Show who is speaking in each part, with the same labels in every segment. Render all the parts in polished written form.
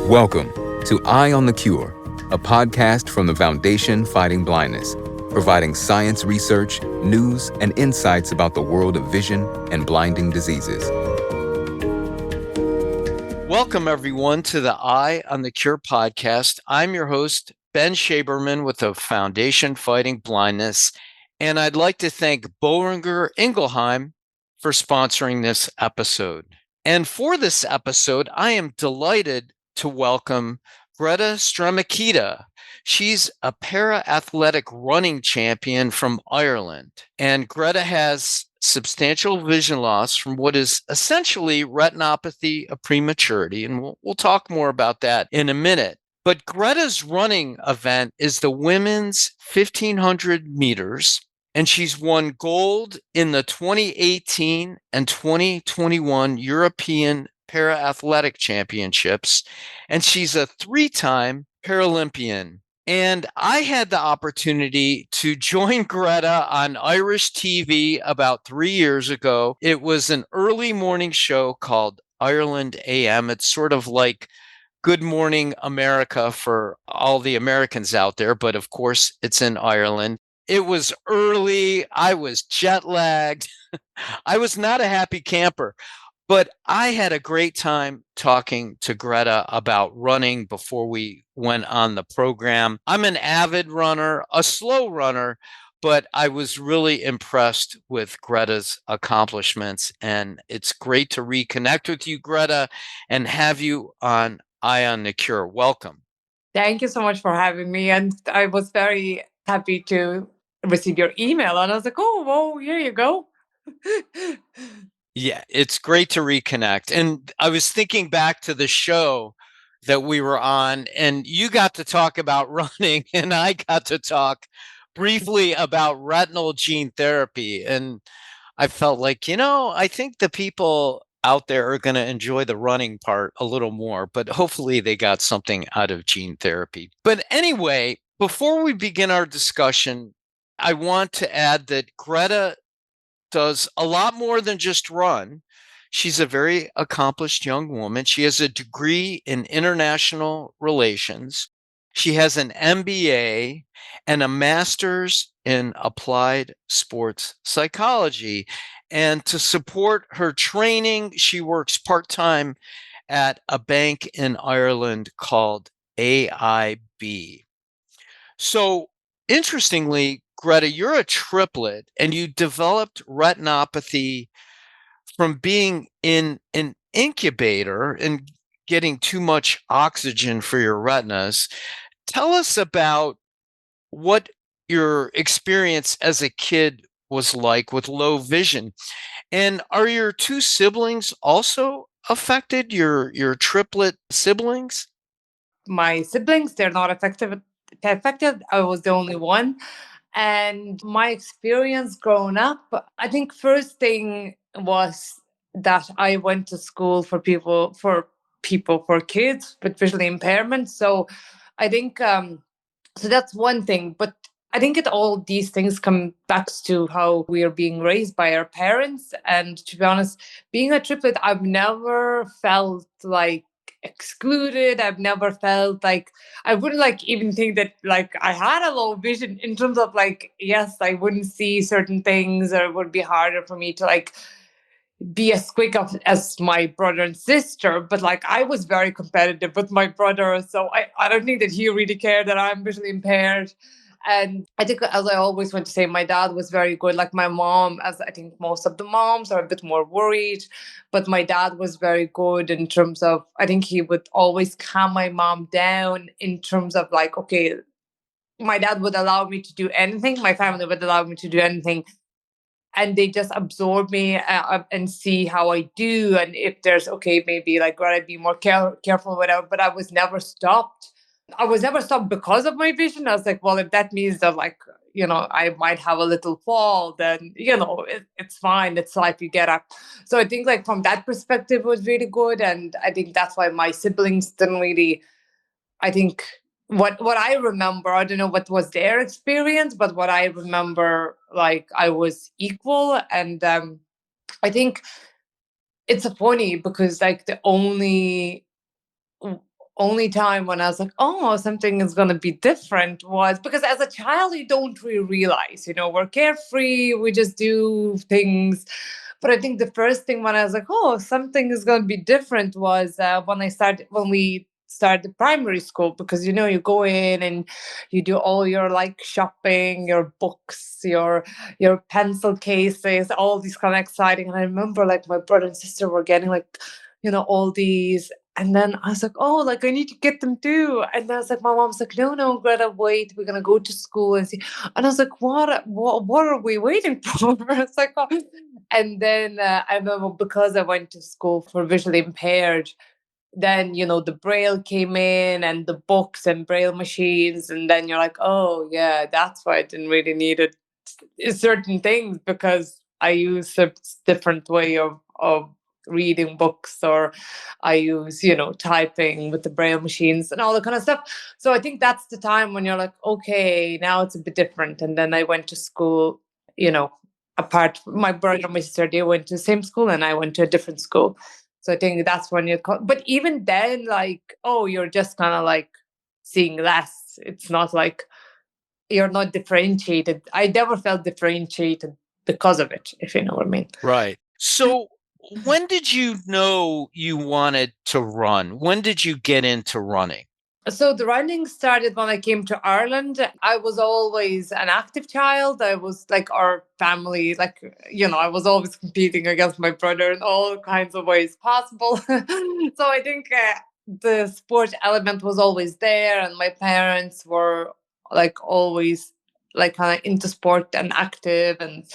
Speaker 1: Welcome to Eye on the Cure, a podcast from the Foundation Fighting Blindness, providing science research, news, and insights about the world of vision and blinding diseases.
Speaker 2: Welcome, everyone, to the Eye on the Cure podcast. I'm your host, Ben Shaberman with the Foundation Fighting Blindness, and I'd like to thank Boehringer Ingelheim for sponsoring this episode. And for this episode, I am delighted to welcome Greta Streimikyte. She's a para-athletic running champion from Ireland, and Greta has substantial vision loss from what is essentially retinopathy of prematurity, and we'll talk more about that in a minute. But Greta's running event is the women's 1,500 meters, and she's won gold in the 2018 and 2021 European Para-Athletic Championships, and she's a three-time Paralympian. And I had the opportunity to join Greta on Irish TV about 3 years ago. It was an early morning show called Ireland AM. It's sort of like Good Morning America for all the Americans out there, but of course it's in Ireland. It was early. I was jet lagged. I was not a happy camper. But I had a great time talking to Greta about running before we went on the program. I'm an avid runner, a slow runner, but I was really impressed with Greta's accomplishments. And it's great to reconnect with you, Greta, and have you on Eye on the Cure. Welcome.
Speaker 3: Thank you so much for having me. And I was very happy to receive your email. And I was like, oh, well, here you go.
Speaker 2: Yeah, it's great to reconnect. And I was thinking back to the show that we were on, and you got to talk about running, and I got to talk briefly about retinal gene therapy. And I felt like, I think the people out there are going to enjoy the running part a little more, but hopefully they got something out of gene therapy. But anyway, before we begin our discussion, I want to add that Greta does a lot more than just run. She's a very accomplished young woman. She has a degree in international relations. She has an MBA and a master's in applied sports psychology. And to support her training, she works part-time at a bank in Ireland called AIB. So interestingly, Greta, you're a triplet and you developed retinopathy from being in an incubator and getting too much oxygen for your retinas. Tell us about what your experience as a kid was like with low vision. And are your two siblings also affected, your triplet siblings?
Speaker 3: My siblings, they're not affected. I was the only one. And my experience growing up, I think first thing was that I went to school for kids with visual impairment. So I think so that's one thing. But I think all these things come back to how we are being raised by our parents. And to be honest, being a triplet, I've never felt like excluded. I've never felt like I wouldn't like even think that like I had a low vision in terms of like, yes, I wouldn't see certain things, or it would be harder for me to like be as quick as my brother and sister. But like I was very competitive with my brother. So I don't think that he really cared that I'm visually impaired. And I think, as I always want to say, my dad was very good. Like my mom, as I think most of the moms are a bit more worried, but my dad was very good in terms of, I think he would always calm my mom down in terms of like, okay, my dad would allow me to do anything. My family would allow me to do anything. And they just absorb me and see how I do. And if there's, okay, maybe like, gotta be more careful, whatever. But I was never stopped. I was never stopped because of my vision. I was like, well, if that means that like, I might have a little fall, then, it's fine. It's life, you get up. So I think like from that perspective it was really good. And I think that's why my siblings didn't really, I think what I remember, I don't know what was their experience, but what I remember, like I was equal. And I think it's funny because like the only only time when I was like, oh, something is going to be different was because as a child, you don't really realize, we're carefree, we just do things. But I think the first thing when I was like, oh, something is going to be different was when we started primary school, because, you go in and you do all your like shopping, your books, your pencil cases, all these kind of exciting. And I remember like my brother and sister were getting like, all these. And then I was like, oh, like I need to get them too. And then I was like, my mom's like, no, Greta, wait, we're gonna go to school and see. And I was like, what are we waiting for? I was like, oh. And then I remember because I went to school for visually impaired, then the braille came in and the books and braille machines, and then you're like, oh yeah, that's why I didn't really need it certain things, because I use a different way of reading books, or I use typing with the braille machines and all that kind of stuff. So I think that's the time when you're like, okay, now it's a bit different. And then I went to school, you know apart from my brother and my sister, they went to the same school and I went to a different school. So I think that's when but even then, like, oh, you're just kind of like seeing less. It's not like you're not differentiated. I never felt differentiated because of it, if you know what I mean.
Speaker 2: Right. So when did you know you wanted to run? When did you get into running?
Speaker 3: So the running started when I came to Ireland. I was always an active child. I was like our family, like, I was always competing against my brother in all kinds of ways possible. So I think the sport element was always there, and my parents were like always like kind of into sport and active, and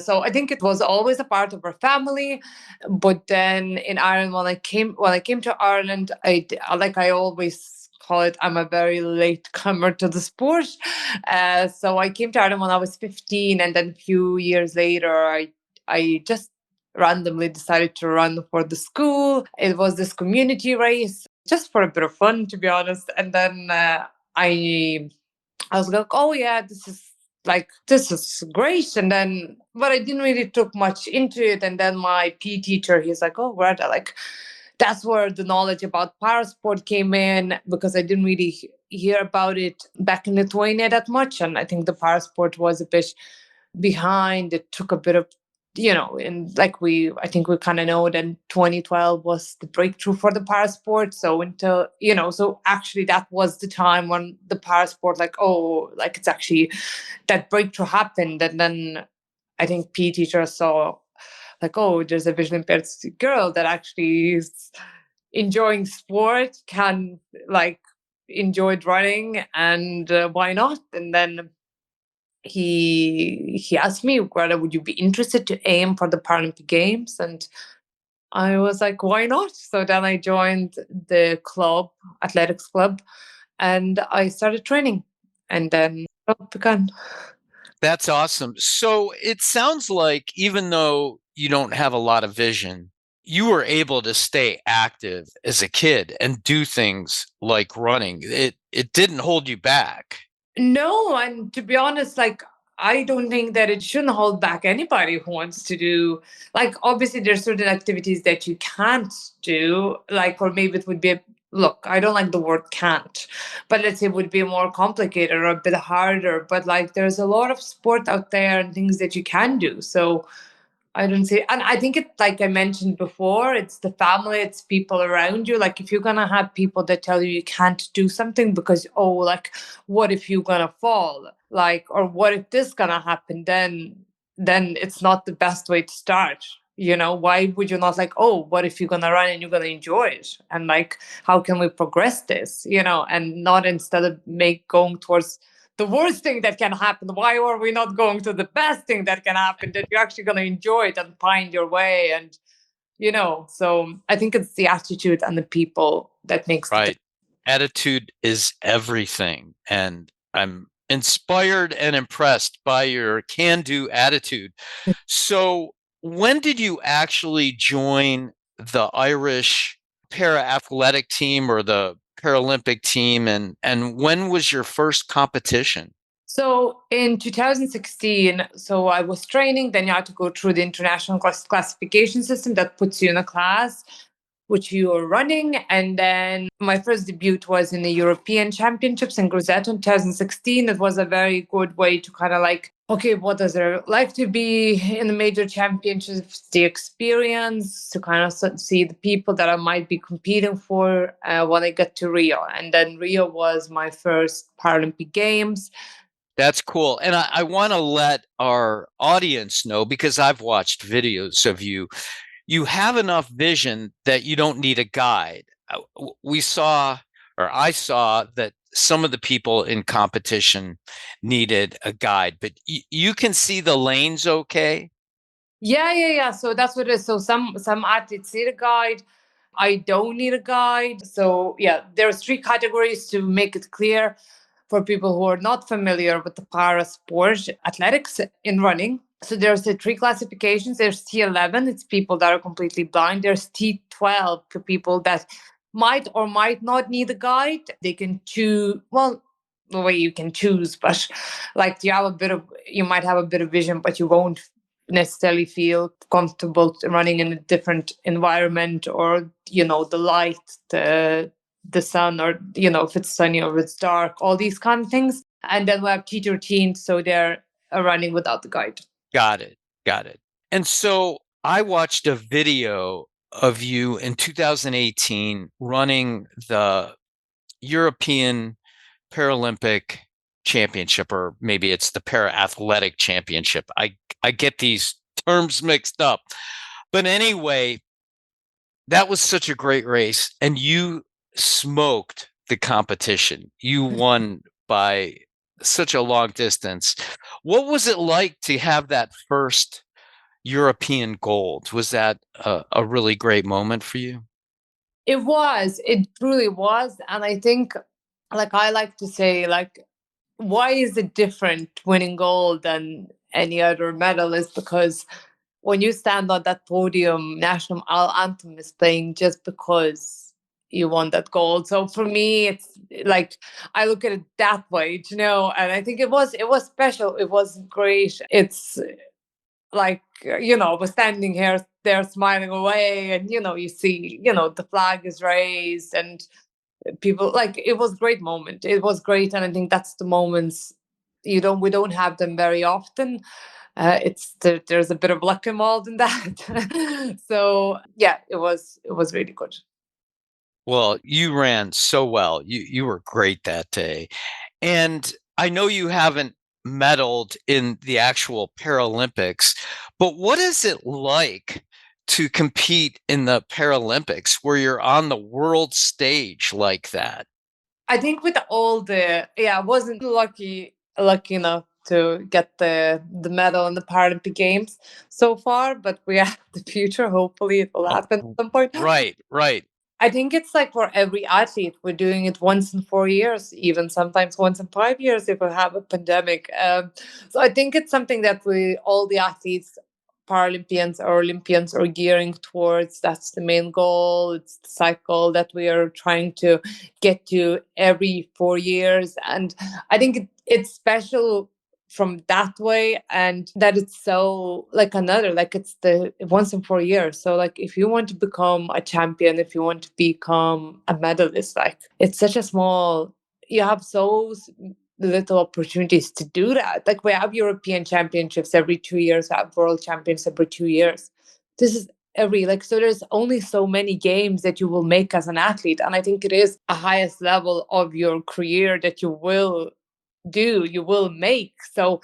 Speaker 3: so I think it was always a part of our family. But then in Ireland, when I came to Ireland, I always call it, I'm a very late comer to the sport. So I came to Ireland when I was 15, and then a few years later, I just randomly decided to run for the school. It was this community race, just for a bit of fun, to be honest. And then I was like, oh yeah, this is great. And then, but I didn't really took much into it. And then my PE teacher, he's like, oh, Greta, like that's where the knowledge about parasport came in, because I didn't really hear about it back in Lithuania that much. And I think the parasport was a bit behind. It took a bit of, and like I think we kind of know that 2012 was the breakthrough for the parasport. So so actually that was the time when the parasport, like, oh, like it's actually that breakthrough happened. And then I think PE teachers saw like, oh, there's a visually impaired girl that actually is enjoying sport, can like enjoyed running, and why not? And then he asked me, Greta, would you be interested to aim for the Paralympic Games? And I was like, why not? So then I joined the athletics club, and I started training, and then it began.
Speaker 2: That's awesome. So it sounds like even though you don't have a lot of vision, you were able to stay active as a kid and do things like running. It didn't hold you back.
Speaker 3: No, and to be honest, like I don't think that it shouldn't hold back anybody who wants to do, like, obviously there's certain activities that you can't do, like, or maybe it would be look, I don't like the word can't, but let's say it would be more complicated or a bit harder. But like there's a lot of sport out there and things that you can do. So I don't see, and I think it, like I mentioned before, it's the family, it's people around you. Like if you're gonna have people that tell you can't do something because, oh, like what if you're gonna fall, like, or what if this gonna happen, then it's not the best way to start. Why would you not, like, oh, what if you're gonna run and you're gonna enjoy it, and like how can we progress this, and not instead of going towards the worst thing that can happen. Why are we not going to the best thing that can happen, that you're actually going to enjoy it and find your way? And, so I think it's the attitude and the people that makes the
Speaker 2: Right.
Speaker 3: difference.
Speaker 2: Attitude is everything. And I'm inspired and impressed by your can-do attitude. So when did you actually join the Irish para-athletic team or the Paralympic team? And when was your first competition?
Speaker 3: So in 2016, so I was training, then you had to go through the international classification system that puts you in a class. which you are running. And then my first debut was in the European Championships in Greta in 2016. It was a very good way to kind of like, okay, what does it like to be in the major championships, the experience, to kind of see the people that I might be competing for when I get to Rio. And then Rio was my first Paralympic Games.
Speaker 2: That's cool. And I want to let our audience know, because I've watched videos of you, you have enough vision that you don't need a guide. We saw, or I saw, that some of the people in competition needed a guide, but you can see the lanes okay?
Speaker 3: Yeah. So that's what it is. So some athletes need a guide. I don't need a guide. So yeah, there's three categories to make it clear for people who are not familiar with the para sport athletics in running. So there's the three classifications. There's T11, it's people that are completely blind. There's T12 for people that might or might not need a guide. They can choose, well, the way you can choose, but like you might have a bit of vision, but you won't necessarily feel comfortable running in a different environment, or the light, the sun, or if it's sunny or if it's dark, all these kind of things. And then we have T13, so they're running without the guide.
Speaker 2: Got it. And so I watched a video of you in 2018 running the European Paralympic Championship, or maybe it's the Para Athletic Championship. I get these terms mixed up. But anyway, that was such a great race, and you smoked the competition. You won by such a long distance. What was it like to have that first European gold? Was that a really great moment for you?
Speaker 3: It truly was. And I think, like I like to say, like, why is it different winning gold than any other medal? Is because when you stand on that podium, national anthem is playing just because you won that gold. So for me, it's like I look at it that way, and I think it was special. It was great. It's like we're standing here, they're smiling away, and you see, the flag is raised, and people, like, it was a great moment. It was great, and I think that's the moments we don't have them very often. There's a bit of luck involved in that. So yeah, it was really good.
Speaker 2: Well, you ran so well. You were great that day. And I know you haven't medaled in the actual Paralympics, but what is it like to compete in the Paralympics where you're on the world stage like that?
Speaker 3: I think with all I wasn't lucky enough to get the medal in the Paralympic Games so far, but we have the future. Hopefully, it will happen at some point.
Speaker 2: Right.
Speaker 3: I think it's like for every athlete, we're doing it once in 4 years, even sometimes once in 5 years if we have a pandemic. So I think it's something that all the athletes, Paralympians or Olympians, are gearing towards. That's the main goal. It's the cycle that we are trying to get to every 4 years. And I think it's special from that way, and that it's so like it's the once in 4 years. So like if you want to become a champion, if you want to become a medalist, like it's such a small, you have little opportunities to do that. Like we have European championships every 2 years, we have world champions every 2 years. This is so there's only so many games that you will make as an athlete, and I think it is a highest level of your career that you will make. So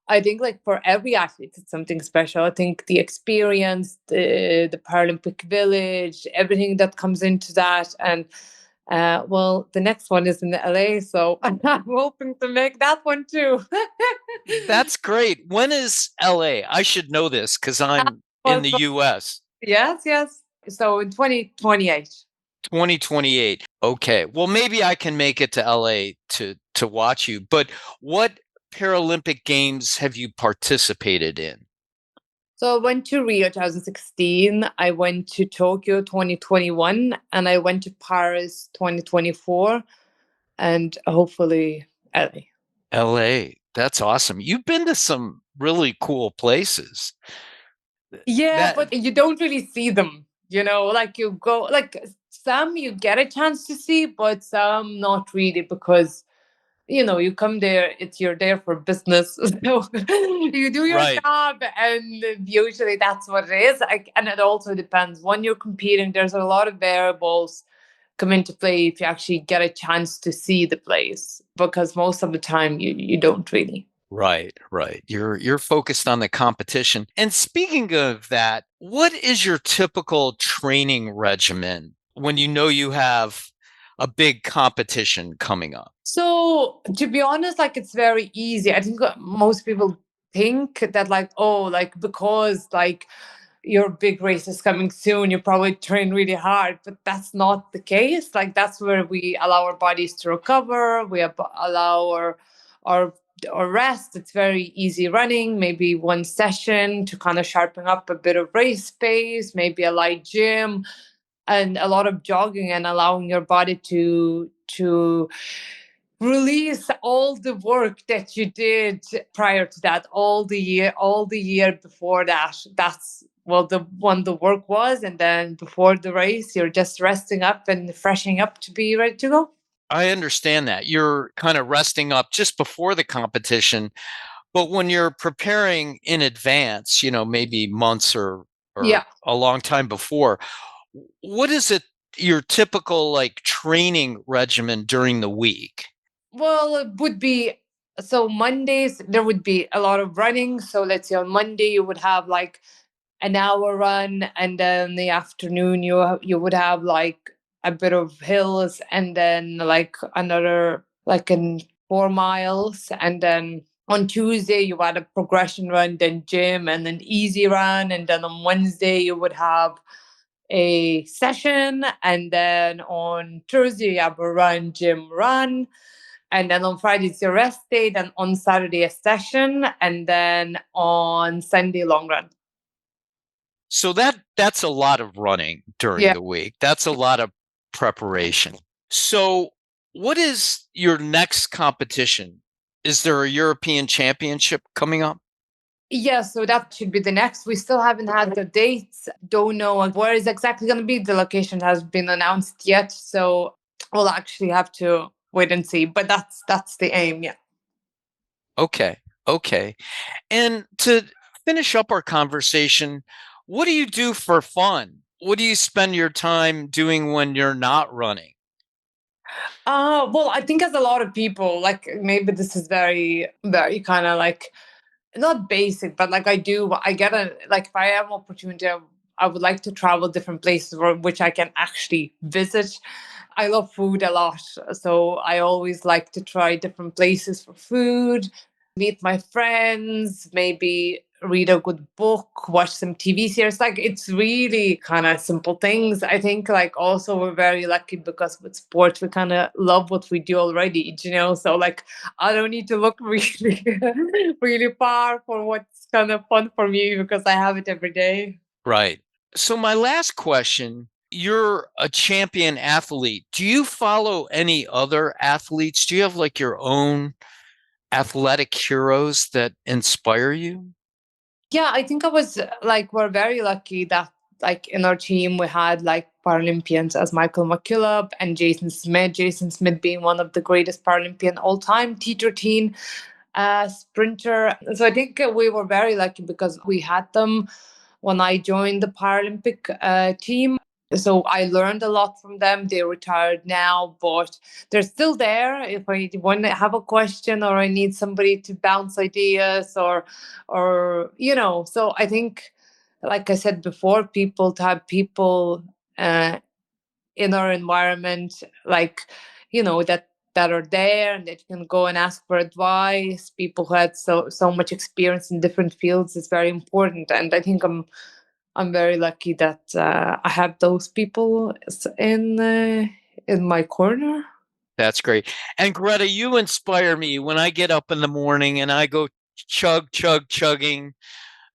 Speaker 3: I think like for every athlete, it's something special. I think the experience, the Paralympic village, everything that comes into that. And well, the next one is in LA, so I'm hoping to make that one too.
Speaker 2: That's great. When is LA? I should know this because I'm in the US.
Speaker 3: Yes. So in 2028.
Speaker 2: 2028. Okay. Well, maybe I can make it to LA to watch you. But what Paralympic Games have you participated in?
Speaker 3: So I went to Rio 2016, I went to Tokyo 2021, and I went to Paris 2024, and hopefully LA.
Speaker 2: LA. That's awesome. You've been to some really cool places.
Speaker 3: Yeah,
Speaker 2: That
Speaker 3: but you don't really see them. like you go, like some you get a chance to see, but some not really, because you come there, you're there for business. So you do your
Speaker 2: Right.
Speaker 3: job, and usually that's what it is. And it also depends when you're competing. There's a lot of variables come into play if you actually get a chance to see the place, because most of the time you don't really.
Speaker 2: Right, right. You're focused on the competition. And speaking of that, what is your typical training regimen when you know you have a big competition coming up?
Speaker 3: So to be honest, like it's very easy. I think most people think that, like, oh, like because like your big race is coming soon, you probably train really hard, but that's not the case. Like that's where we allow our bodies to recover. We allow our our rest. It's very easy running, maybe one session to kind of sharpen up a bit of race pace, maybe a light gym, and a lot of jogging, and allowing your body to release all the work that you did prior to that, all the year before that. That's well the when the work was, and then before the race you're just resting up and freshening up to be ready to go.
Speaker 2: I understand that. You're kind of resting up just before the competition, but when you're preparing in advance, maybe months or
Speaker 3: Yeah.
Speaker 2: a long time before, what is it your typical like training regimen during the week?
Speaker 3: Well, it would be, so Mondays there would be a lot of running. So let's say on Monday you would have like an hour run, and then the afternoon you would have like a bit of hills, and then like another like in 4 miles, and then on Tuesday you had a progression run, then gym, and then easy run, and then on Wednesday you would have a session, and then on Thursday you have a run, gym, run, and then on Friday it's your rest day, then on Saturday a session, and then on Sunday long run.
Speaker 2: So that's a lot of running during
Speaker 3: Yeah.
Speaker 2: the week. That's a lot of preparation. So what is your next competition? Is there a European Championship coming up?
Speaker 3: Yeah, so that should be the next. We still haven't had the dates. Don't know where it's exactly going to be. The location has been announced yet, so we'll actually have to wait and see. But that's the aim. Yeah.
Speaker 2: Okay. Okay. And to finish up our conversation, what do you do for fun? What do you spend your time doing when you're not running?
Speaker 3: Well, I think as a lot of people, like maybe this is very, very kind of like not basic, but like I get a like if I have an opportunity, I would like to travel different places which I can actually visit. I love food a lot, so I always like to try different places for food, meet my friends, maybe read a good book, watch some TV series. Like it's really kind of simple things. I think like also we're very lucky because with sports we kind of love what we do already. So like I don't need to look really really far for what's kind of fun for me because I have it every day.
Speaker 2: Right. So my last question, you're a champion athlete. Do you follow any other athletes? Do you have like your own athletic heroes that inspire you?
Speaker 3: Yeah, I think we're very lucky that like in our team we had like Paralympians as Michael McKillop and Jason Smith. Jason Smith being one of the greatest Paralympian all time, T13 sprinter. So I think we were very lucky because we had them when I joined the Paralympic team. So I learned a lot from them. They're retired now, but they're still there. If I want to have a question or I need somebody to bounce ideas so I think, like I said before, people to have people in our environment, like that are there and that you can go and ask for advice. People who had so much experience in different fields is very important, and I think I'm very lucky that I have those people in my corner.
Speaker 2: That's great. And Greta, you inspire me when I get up in the morning and I go chugging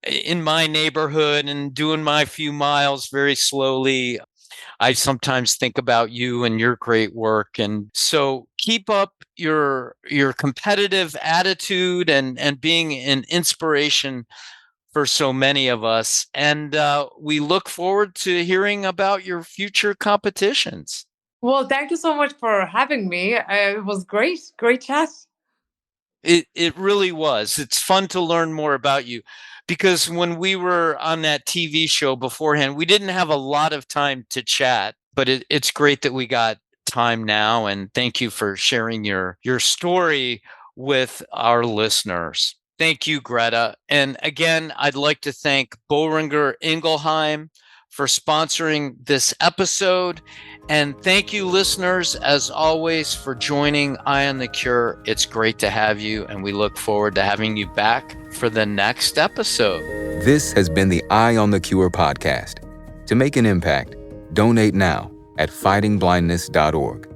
Speaker 2: in my neighborhood and doing my few miles very slowly. I sometimes think about you and your great work. And so keep up your competitive attitude and being an inspiration for so many of us. And we look forward to hearing about your future competitions.
Speaker 3: Well, thank you so much for having me. It was great. Great chat.
Speaker 2: It really was. It's fun to learn more about you, because when we were on that TV show beforehand, we didn't have a lot of time to chat, but it's great that we got time now. And thank you for sharing your story with our listeners. Thank you, Greta. And again, I'd like to thank Boehringer Ingelheim for sponsoring this episode. And thank you, listeners, as always, for joining Eye on the Cure. It's great to have you, and we look forward to having you back for the next episode.
Speaker 1: This has been the Eye on the Cure podcast. To make an impact, donate now at fightingblindness.org.